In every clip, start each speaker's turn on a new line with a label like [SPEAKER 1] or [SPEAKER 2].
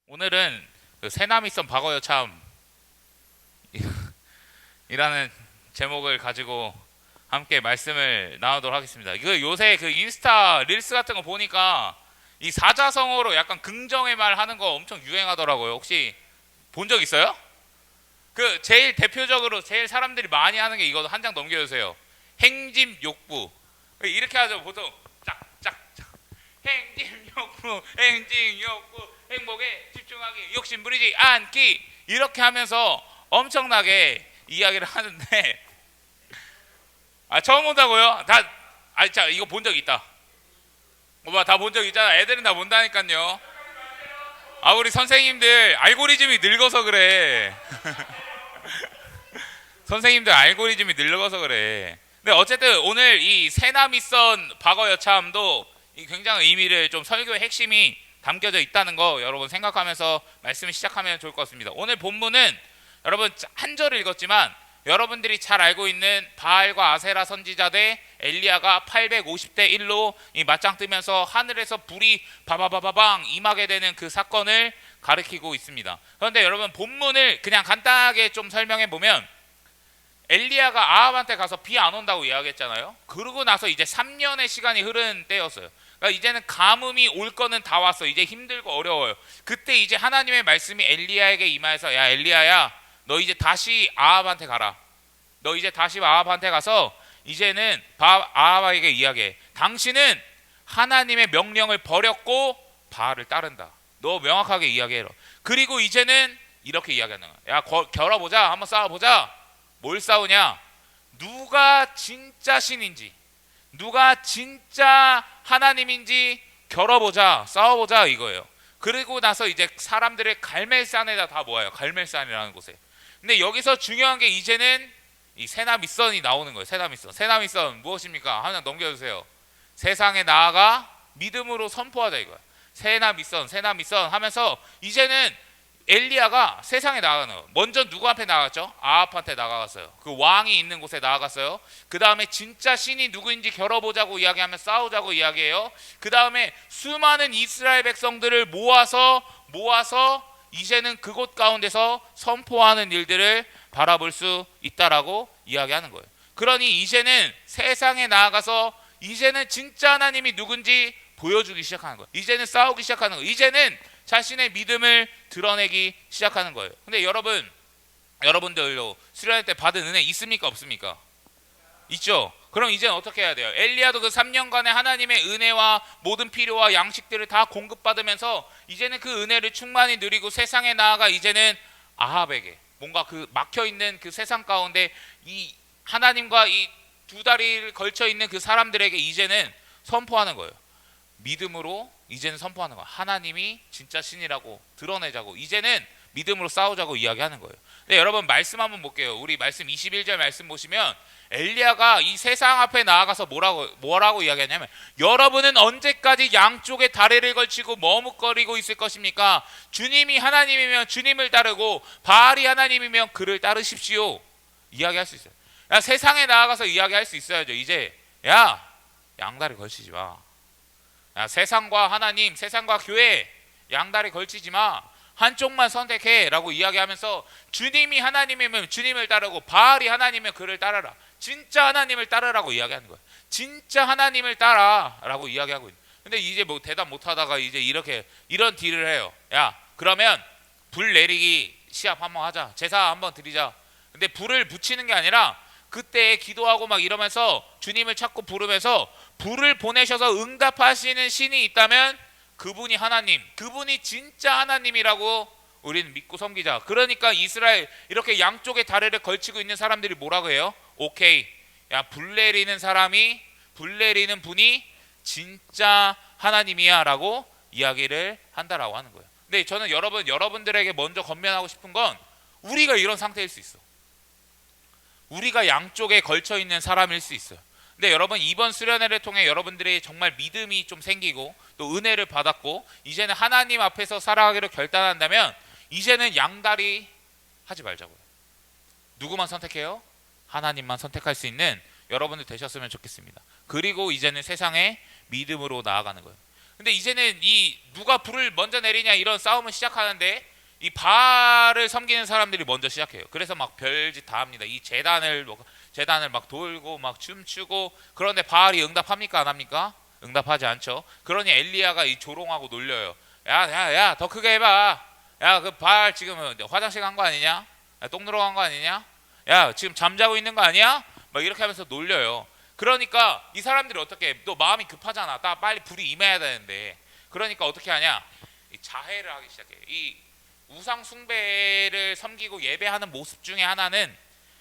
[SPEAKER 1] 오늘은 그 새남이선 박어여참 이라는 제목을 가지고 함께 말씀을 나누도록 하겠습니다. 이거 요새 그 인스타 릴스 같은 거 보니까 이 사자성어로 약간 긍정의 말 하는 거 엄청 유행하더라고요. 혹시 본 적 있어요? 그 제일 대표적으로 제일 사람들이 많이 하는 게 이거 한 장 넘겨주세요. 행짐 욕부. 이렇게 하죠. 보통 짝짝짝 행짐 욕부 행짐 욕부 행복에 집중하기 욕심 부리지 않기 이렇게 하면서 엄청나게 이야기를 하는데 처음 본다고요? 자 이거 본 적 있다. 오빠 다 본 적 있잖아. 애들은 다 본다니까요. 우리 선생님들 알고리즘이 늙어서 그래. 선생님들 알고리즘이 늙어서 그래. 근데 어쨌든 오늘 이 새남이선 박어여참도 이 굉장히 의미를 좀 설교의 핵심이 담겨져 있다는 거 여러분 생각하면서 말씀을 시작하면 좋을 것 같습니다. 오늘 본문은 여러분 한 절을 읽었지만 여러분들이 잘 알고 있는 바알과 아세라 선지자 대 엘리야가 850대 1로 이 맞짱 뜨면서 하늘에서 불이 바바바바방 임하게 되는 그 사건을 가리키고 있습니다. 그런데 여러분 본문을 그냥 간단하게 좀 설명해 보면 엘리야가 아합한테 가서 비 안 온다고 이야기했잖아요. 그러고 나서 이제 3년의 시간이 흐른 때였어요. 그러니까 이제는 가뭄이 올 거는 다 왔어. 이제 힘들고 어려워요. 그때 이제 하나님의 말씀이 엘리야에게 임하여서 야 엘리야야 너 이제 다시 아합한테 가라. 너 이제 다시 아합한테 가서 이제는 아합에게 이야기해. 당신은 하나님의 명령을 버렸고 바알을 따른다. 너 명확하게 이야기해라. 그리고 이제는 이렇게 이야기하는 거야. 야 겨뤄보자. 한번 싸워보자. 뭘 싸우냐? 누가 진짜 신인지 누가 진짜 하나님인지 겨뤄보자. 싸워보자 이거예요. 그리고 나서 이제 사람들의 갈멜산에다 다 모아요. 갈멜산이라는 곳에. 근데 여기서 중요한 게 이제는 이 새남이선이 나오는 거예요. 새남이선 무엇입니까? 하나 넘겨주세요. 세상에 나아가 믿음으로 선포하자 이거야. 새남이선 하면서 이제는 엘리야가 세상에 나가는 거예요. 먼저 누구 앞에 나갔죠? 아합한테 나가갔어요. 그 왕이 있는 곳에 나가갔어요. 그 다음에 진짜 신이 누구인지 겨뤄보자고 이야기하면 싸우자고 이야기해요. 그 다음에 수많은 이스라엘 백성들을 모아서 이제는 그곳 가운데서 선포하는 일들을 바라볼 수 있다라고 이야기하는 거예요. 그러니 이제는 세상에 나아가서 이제는 진짜 하나님이 누군지 보여주기 시작하는 거예요. 이제는 싸우기 시작하는 거예요. 이제는 자신의 믿음을 드러내기 시작하는 거예요. 근데 여러분들도 수련회 때 받은 은혜 있습니까? 없습니까? 있죠. 그럼 이제는 어떻게 해야 돼요? 엘리야도 그 3년간의 하나님의 은혜와 모든 필요와 양식들을 다 공급받으면서 이제는 그 은혜를 충만히 누리고 세상에 나아가 이제는 아합에게 뭔가 그 막혀있는 그 세상 가운데 이 하나님과 이 두 다리를 걸쳐 있는 그 사람들에게 이제는 선포하는 거예요. 믿음으로 이제는 선포하는 거예요. 하나님이 진짜 신이라고 드러내자고 이제는 믿음으로 싸우자고 이야기하는 거예요. 네, 여러분 말씀 한번 볼게요. 우리 말씀 21절 말씀 보시면 엘리야가 이 세상 앞에 나아가서 뭐라고 이야기하냐면 여러분은 언제까지 양쪽에 다리를 걸치고 머뭇거리고 있을 것입니까? 주님이 하나님이면 주님을 따르고 바알이 하나님이면 그를 따르십시오. 이야기할 수 있어요. 야, 세상에 나아가서 이야기할 수 있어야죠. 이제 야 양다리 걸치지 마. 야, 세상과 하나님, 세상과 교회 양다리 걸치지 마. 한쪽만 선택해 라고 이야기하면서 주님이 하나님이면 주님을 따르고 바알이 하나님이면 그를 따르라. 진짜 하나님을 따르라고 이야기하는 거예요. 진짜 하나님을 따라 라고 이야기하고 있는. 근데 이제 뭐 대답 못하다가 이제 이런 딜을 해요. 야 그러면 불 내리기 시합 한번 하자. 제사 한번 드리자. 근데 불을 붙이는 게 아니라 그때 기도하고 막 이러면서 주님을 찾고 부르면서 불을 보내셔서 응답하시는 신이 있다면 그분이 하나님, 그분이 진짜 하나님이라고 우리는 믿고 섬기자. 그러니까 이스라엘 이렇게 양쪽에 다리를 걸치고 있는 사람들이 뭐라고 해요? 오케이, 야 불 내리는 분이 진짜 하나님이야 라고 이야기를 한다라고 하는 거예요. 근데 저는 여러분들에게 먼저 건면하고 싶은 건 우리가 이런 상태일 수 있어. 우리가 양쪽에 걸쳐 있는 사람일 수 있어요. 근데 여러분 이번 수련회를 통해 여러분들이 정말 믿음이 좀 생기고 또 은혜를 받았고 이제는 하나님 앞에서 살아가기로 결단한다면 이제는 양다리 하지 말자고요. 누구만 선택해요? 하나님만 선택할 수 있는 여러분들 되셨으면 좋겠습니다. 그리고 이제는 세상에 믿음으로 나아가는 거예요. 근데 이제는 이 누가 불을 먼저 내리냐 이런 싸움을 시작하는데 이 바알을 섬기는 사람들이 먼저 시작해요. 그래서 막 별짓 다 합니다. 이 재단을 막 돌고 막 춤추고. 그런데 바알이 응답합니까 안 합니까? 응답하지 않죠. 그러니 엘리야가 이 조롱하고 놀려요. 야, 더 크게 해봐. 야, 그 바알 지금 화장실 간 거 아니냐? 야, 똥 누러 간 거 아니냐? 야, 지금 잠자고 있는 거 아니야? 막 이렇게 하면서 놀려요. 그러니까 이 사람들이 어떻게 해? 또 마음이 급하잖아. 딱 빨리 불이 임해야 되는데. 그러니까 어떻게 하냐? 이 자해를 하기 시작해. 이 우상 숭배를 섬기고 예배하는 모습 중에 하나는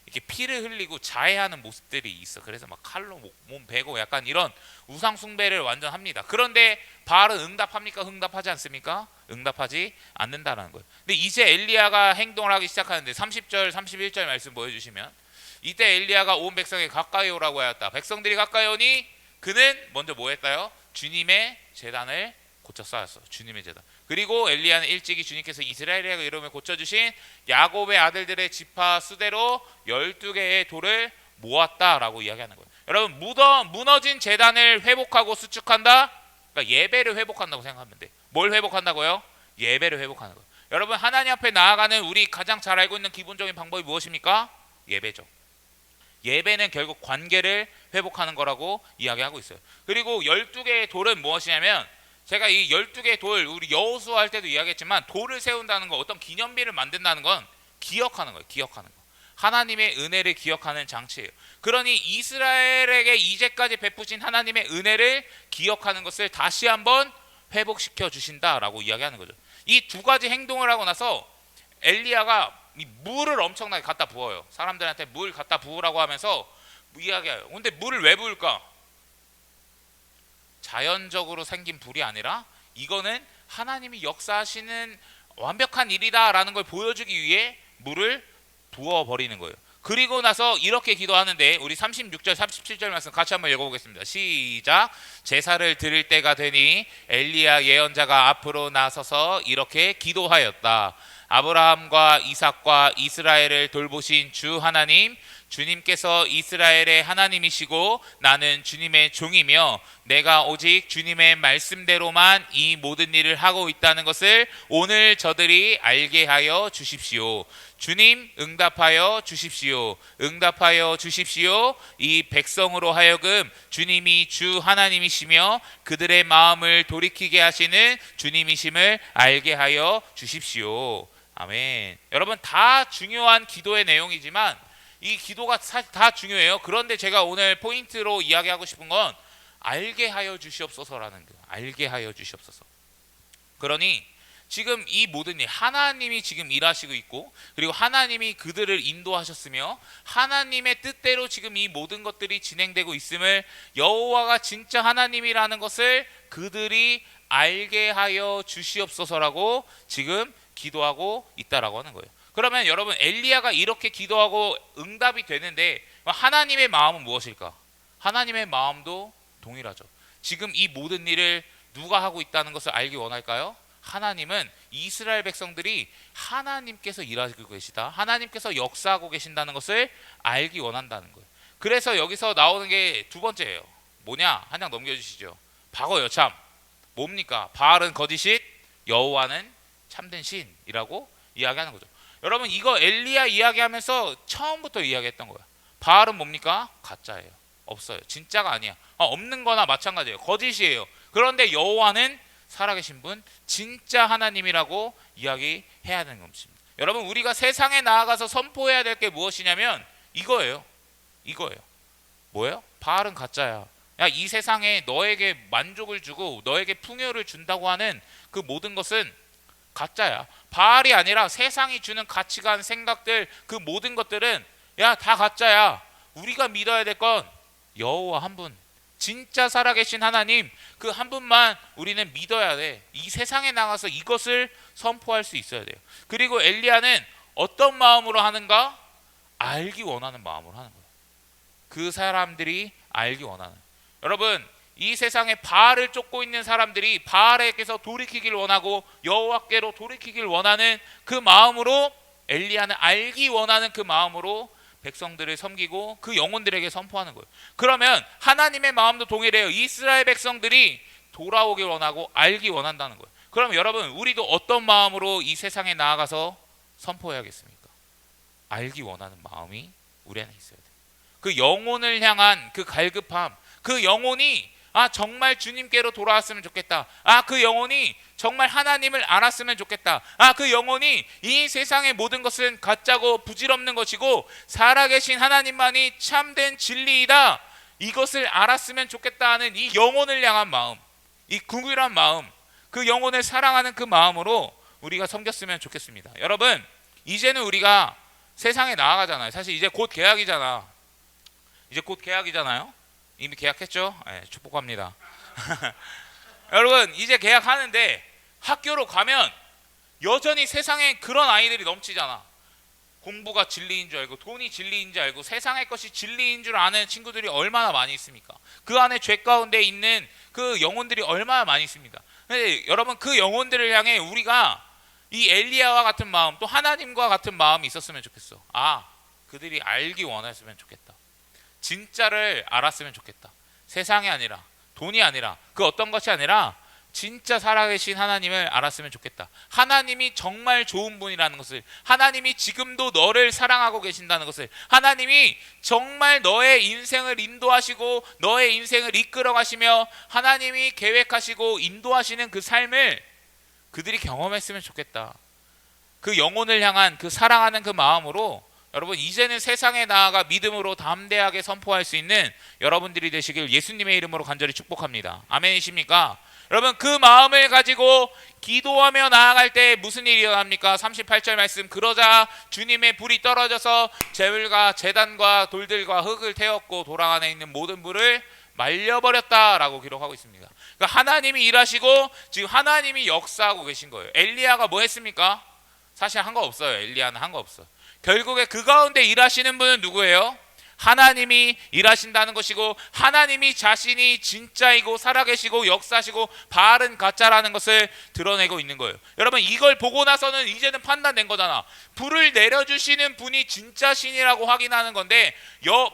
[SPEAKER 1] 이렇게 피를 흘리고 자해하는 모습들이 있어. 그래서 막 칼로 몸 베고 약간 이런 우상 숭배를 완전 합니다. 그런데 바알은 응답합니까? 응답하지 않습니까? 응답하지 않는다라는 거예요. 근데 이제 엘리야가 행동을 하기 시작하는데 30절 31절 말씀 보여주시면, 이때 엘리야가 온 백성에 가까이 오라고 하였다. 백성들이 가까이 오니 그는 먼저 뭐 했다요? 주님의 제단을 고쳐 쌓았어. 주님의 제단. 그리고 엘리야는 일찍이 주님께서 이스라엘의 이름을 고쳐주신 야곱의 아들들의 지파 수대로 12개의 돌을 모았다라고 이야기하는 거예요. 여러분, 무너진 제단을 회복하고 수축한다? 그러니까 예배를 회복한다고 생각하면 돼. 뭘 회복한다고요? 예배를 회복하는 거예요. 여러분, 하나님 앞에 나아가는 우리 가장 잘 알고 있는 기본적인 방법이 무엇입니까? 예배죠. 예배는 결국 관계를 회복하는 거라고 이야기하고 있어요. 그리고 12개의 돌은 무엇이냐면, 제가 이 12개의 돌, 우리 여호수아 할 때도 이야기했지만, 돌을 세운다는 거, 어떤 기념비를 만든다는 건 기억하는 거예요. 기억하는 거. 하나님의 은혜를 기억하는 장치예요. 그러니 이스라엘에게 이제까지 베푸신 하나님의 은혜를 기억하는 것을 다시 한번 회복시켜 주신다라고 이야기하는 거죠. 이 두 가지 행동을 하고 나서 엘리야가 이 물을 엄청나게 갖다 부어요. 사람들한테 물 갖다 부으라고 하면서 이야기해요. 근데 물을 왜 부을까? 자연적으로 생긴 불이 아니라 이거는 하나님이 역사하시는 완벽한 일이다라는 걸 보여주기 위해 물을 부어버리는 거예요. 그리고 나서 이렇게 기도하는데, 우리 36절 37절 말씀 같이 한번 읽어보겠습니다. 시작. 제사를 드릴 때가 되니 엘리야 예언자가 앞으로 나서서 이렇게 기도하였다. 아브라함과 이삭과 이스라엘을 돌보신 주 하나님, 주님께서 이스라엘의 하나님이시고 나는 주님의 종이며 내가 오직 주님의 말씀대로만 이 모든 일을 하고 있다는 것을 오늘 저들이 알게 하여 주십시오. 주님, 응답하여 주십시오. 응답하여 주십시오. 이 백성으로 하여금 주님이 주 하나님이시며 그들의 마음을 돌이키게 하시는 주님이심을 알게 하여 주십시오. 아멘. 여러분, 다 중요한 기도의 내용이지만 이 기도가 사실 다 중요해요. 그런데 제가 오늘 포인트로 이야기하고 싶은 건 알게 하여 주시옵소서라는 거예요. 알게 하여 주시옵소서. 그러니 지금 이 모든 일, 하나님이 지금 일하시고 있고, 그리고 하나님이 그들을 인도하셨으며 하나님의 뜻대로 지금 이 모든 것들이 진행되고 있음을, 여호와가 진짜 하나님이라는 것을 그들이 알게 하여 주시옵소서라고 지금 기도하고 있다라고 하는 거예요. 그러면 여러분, 엘리야가 이렇게 기도하고 응답이 되는데 하나님의 마음은 무엇일까? 하나님의 마음도 동일하죠. 지금 이 모든 일을 누가 하고 있다는 것을 알기 원할까요? 하나님은 이스라엘 백성들이 하나님께서 일하고 계시다, 하나님께서 역사하고 계신다는 것을 알기 원한다는 거예요. 그래서 여기서 나오는 게 두 번째예요. 뭐냐? 한 장 넘겨주시죠. 박어 여참. 뭡니까? 바알은 거짓, 여호와는 참된 신이라고 이야기하는 거죠. 여러분, 이거 엘리야 이야기하면서 처음부터 이야기했던 거예요. 바알은 뭡니까? 가짜예요. 없어요. 진짜가 아니야. 없는 거나 마찬가지예요. 거짓이에요. 그런데 여호와는 살아계신 분, 진짜 하나님이라고 이야기해야 되는 것입니다. 여러분, 우리가 세상에 나아가서 선포해야 될 게 무엇이냐면 이거예요. 뭐예요? 바알은 가짜야. 야, 이 세상에 너에게 만족을 주고 너에게 풍요를 준다고 하는 그 모든 것은 가짜야. 바알이 아니라 세상이 주는 가치관, 생각들, 그 모든 것들은 야, 다 가짜야. 우리가 믿어야 될 건 여호와 한 분, 진짜 살아계신 하나님, 그 한 분만 우리는 믿어야 돼. 이 세상에 나가서 이것을 선포할 수 있어야 돼요. 그리고 엘리야는 어떤 마음으로 하는가? 알기 원하는 마음으로 하는 거예요. 그 사람들이 알기 원하는. 여러분, 이 세상에 바알을 쫓고 있는 사람들이 바알에게서 돌이키길 원하고 여호와께로 돌이키길 원하는 그 마음으로, 엘리야는 알기 원하는 그 마음으로 백성들을 섬기고 그 영혼들에게 선포하는 거예요. 그러면 하나님의 마음도 동일해요. 이스라엘 백성들이 돌아오길 원하고 알기 원한다는 거예요. 그럼 여러분, 우리도 어떤 마음으로 이 세상에 나아가서 선포해야겠습니까? 알기 원하는 마음이 우리 안에 있어야 돼요. 그 영혼을 향한 그 갈급함, 그 영혼이 정말 주님께로 돌아왔으면 좋겠다. 그 영혼이 정말 하나님을 알았으면 좋겠다. 그 영혼이 이 세상의 모든 것은 가짜고 부질없는 것이고 살아계신 하나님만이 참된 진리이다. 이것을 알았으면 좋겠다 하는 이 영혼을 향한 마음, 이 궁휼한 마음, 그 영혼을 사랑하는 그 마음으로 우리가 섬겼으면 좋겠습니다. 여러분, 이제는 우리가 세상에 나아가잖아요. 사실 이제 곧 개학이잖아. 이제 곧 개학이잖아요. 이미 계약했죠? 네, 축복합니다. 여러분, 이제 계약하는데 학교로 가면 여전히 세상에 그런 아이들이 넘치잖아. 공부가 진리인 줄 알고 돈이 진리인 줄 알고 세상의 것이 진리인 줄 아는 친구들이 얼마나 많이 있습니까? 그 안에 죄 가운데 있는 그 영혼들이 얼마나 많이 있습니다. 근데 여러분, 그 영혼들을 향해 우리가 이 엘리야와 같은 마음, 또 하나님과 같은 마음이 있었으면 좋겠어. 그들이 알기 원했으면 좋겠다. 진짜를 알았으면 좋겠다. 세상이 아니라, 돈이 아니라, 그 어떤 것이 아니라 진짜 살아계신 하나님을 알았으면 좋겠다. 하나님이 정말 좋은 분이라는 것을, 하나님이 지금도 너를 사랑하고 계신다는 것을, 하나님이 정말 너의 인생을 인도하시고 너의 인생을 이끌어 가시며 하나님이 계획하시고 인도하시는 그 삶을 그들이 경험했으면 좋겠다. 그 영혼을 향한 그 사랑하는 그 마음으로 여러분, 이제는 세상에 나아가 믿음으로 담대하게 선포할 수 있는 여러분들이 되시길 예수님의 이름으로 간절히 축복합니다. 아멘이십니까? 여러분, 그 마음을 가지고 기도하며 나아갈 때 무슨 일이 일어납니까? 38절 말씀, 그러자 주님의 불이 떨어져서 제물과 제단과 돌들과 흙을 태웠고 도랑 안에 있는 모든 불을 말려버렸다라고 기록하고 있습니다. 그러니까 하나님이 일하시고 지금 하나님이 역사하고 계신 거예요. 엘리야가 뭐 했습니까? 사실 한 거 없어요. 엘리야는 한 거 없어요. 결국에 그 가운데 일하시는 분은 누구예요? 하나님이 일하신다는 것이고, 하나님이 자신이 진짜이고 살아계시고 역사시고 바알은 가짜라는 것을 드러내고 있는 거예요. 여러분, 이걸 보고 나서는 이제는 판단된 거잖아. 불을 내려주시는 분이 진짜 신이라고 확인하는 건데,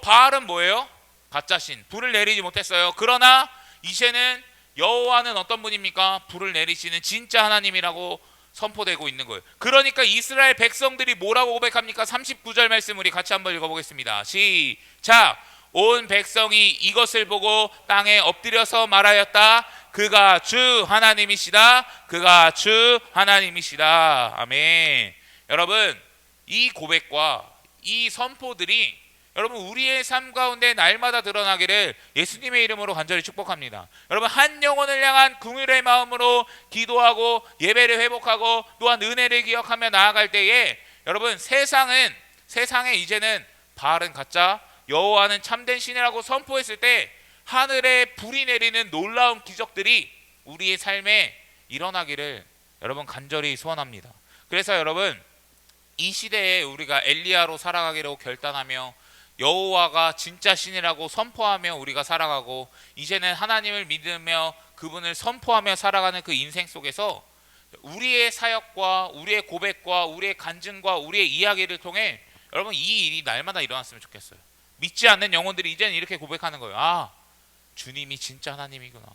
[SPEAKER 1] 바알은 뭐예요? 가짜 신. 불을 내리지 못했어요. 그러나 이제는 여호와는 어떤 분입니까? 불을 내리시는 진짜 하나님이라고 선포되고 있는 거예요. 그러니까 이스라엘 백성들이 뭐라고 고백합니까? 39절 말씀 우리 같이 한번 읽어보겠습니다. 시작. 온 백성이 이것을 보고 땅에 엎드려서 말하였다. 그가 주 하나님이시다. 그가 주 하나님이시다. 아멘. 여러분, 이 고백과 이 선포들이 여러분, 우리의 삶 가운데 날마다 드러나기를 예수님의 이름으로 간절히 축복합니다. 여러분, 한 영혼을 향한 긍휼의 마음으로 기도하고 예배를 회복하고 또한 은혜를 기억하며 나아갈 때에 여러분, 세상에 이제는 바알은 가짜, 여호와는 참된 신이라고 선포했을 때 하늘에 불이 내리는 놀라운 기적들이 우리의 삶에 일어나기를 여러분 간절히 소원합니다. 그래서 여러분, 이 시대에 우리가 엘리야로 살아가기로 결단하며 여호와가 진짜 신이라고 선포하며 우리가 살아가고, 이제는 하나님을 믿으며 그분을 선포하며 살아가는 그 인생 속에서 우리의 사역과 우리의 고백과 우리의 간증과 우리의 이야기를 통해 여러분, 이 일이 날마다 일어났으면 좋겠어요. 믿지 않는 영혼들이 이제는 이렇게 고백하는 거예요. 주님이 진짜 하나님이구나.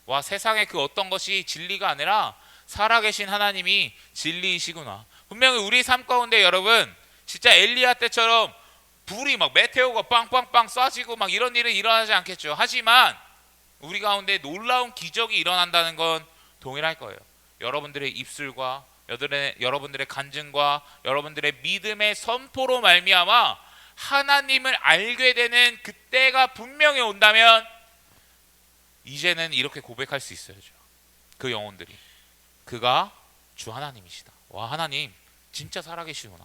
[SPEAKER 1] 와, 세상의 그 어떤 것이 진리가 아니라 살아계신 하나님이 진리이시구나. 분명히 우리 삶 가운데 여러분, 진짜 엘리야 때처럼 불이 막 메테오가 빵빵빵 쏴지고 막 이런 일은 일어나지 않겠죠. 하지만 우리 가운데 놀라운 기적이 일어난다는 건 동일할 거예요. 여러분들의 입술과 여러분들의 간증과 여러분들의 믿음의 선포로 말미암아 하나님을 알게 되는 그때가 분명히 온다면 이제는 이렇게 고백할 수 있어야죠. 그 영혼들이 그가 주 하나님이시다. 와, 하나님 진짜 살아계시구나.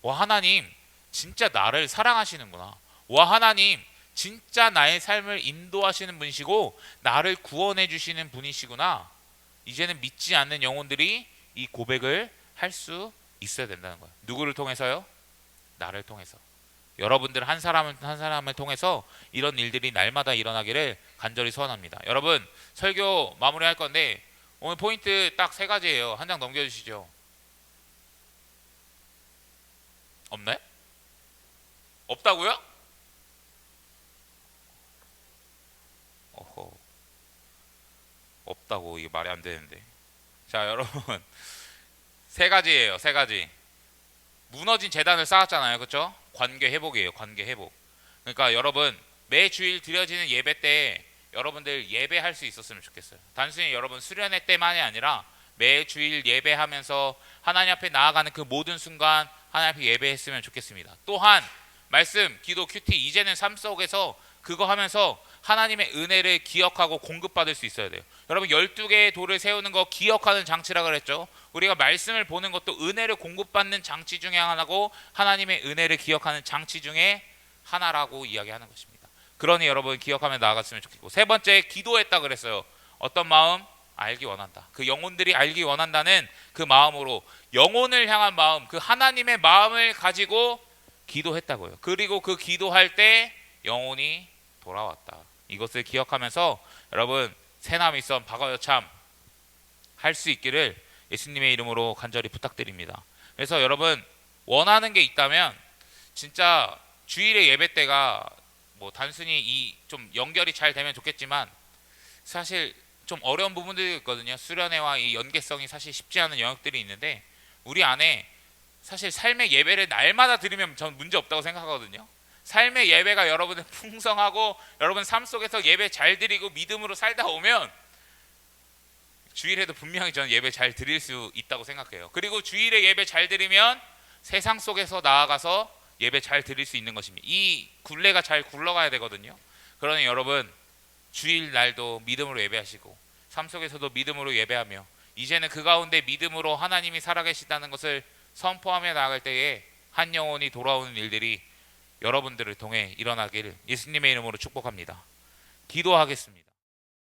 [SPEAKER 1] 와, 하나님 진짜 나를 사랑하시는구나. 와, 하나님 진짜 나의 삶을 인도하시는 분이시고 나를 구원해 주시는 분이시구나. 이제는 믿지 않는 영혼들이 이 고백을 할 수 있어야 된다는 거예요. 누구를 통해서요? 나를 통해서. 여러분들 한 사람을 통해서 이런 일들이 날마다 일어나기를 간절히 소원합니다. 여러분, 설교 마무리할 건데 오늘 포인트 딱 3가지예요. 한 장 넘겨주시죠. 없나요? 없다고요? 어허. 없다고. 이게 말이 안 되는데. 자, 여러분. 세 가지예요. 세 가지. 무너진 재단을 쌓았잖아요. 그렇죠? 관계 회복이에요. 관계 회복. 그러니까 여러분 매 주일 드려지는 예배 때 여러분들 예배할 수 있었으면 좋겠어요. 단순히 여러분 수련회 때만이 아니라 매 주일 예배하면서 하나님 앞에 나아가는 그 모든 순간 하나님 앞에 예배했으면 좋겠습니다. 또한 말씀, 기도, 큐티 이제는 삶 속에서 그거 하면서 하나님의 은혜를 기억하고 공급받을 수 있어야 돼요. 여러분 12개의 돌을 세우는 거 기억하는 장치라 그랬죠. 우리가 말씀을 보는 것도 은혜를 공급받는 장치 중에 하나고 하나님의 은혜를 기억하는 장치 중에 하나라고 이야기하는 것입니다. 그러니 여러분 기억하며 나아갔으면 좋겠고, 세 번째 기도했다 그랬어요. 어떤 마음? 알기 원한다. 그 영혼들이 알기 원한다는 그 마음으로 영혼을 향한 마음, 그 하나님의 마음을 가지고 기도했다고요. 그리고 그 기도할 때 영혼이 돌아왔다. 이것을 기억하면서 여러분 새남이선 박어여참 할 수 있기를 예수님의 이름으로 간절히 부탁드립니다. 그래서 여러분 원하는 게 있다면 진짜 주일의 예배 때가 뭐 단순히 이 좀 연결이 잘 되면 좋겠지만 사실 좀 어려운 부분들이 있거든요. 수련회와 이 연계성이 사실 쉽지 않은 영역들이 있는데 우리 안에 사실 삶의 예배를 날마다 드리면 전 문제 없다고 생각하거든요. 삶의 예배가 여러분의 풍성하고 여러분 삶 속에서 예배 잘 드리고 믿음으로 살다 오면 주일에도 분명히 저는 예배 잘 드릴 수 있다고 생각해요. 그리고 주일에 예배 잘 드리면 세상 속에서 나아가서 예배 잘 드릴 수 있는 것입니다. 이 굴레가 잘 굴러가야 되거든요. 그러니 여러분 주일 날도 믿음으로 예배하시고 삶 속에서도 믿음으로 예배하며 이제는 그 가운데 믿음으로 하나님이 살아계시다는 것을 선포하며 나아갈 때에 한 영혼이 돌아오는 일들이 여러분들을 통해 일어나기를 예수님의 이름으로 축복합니다. 기도하겠습니다.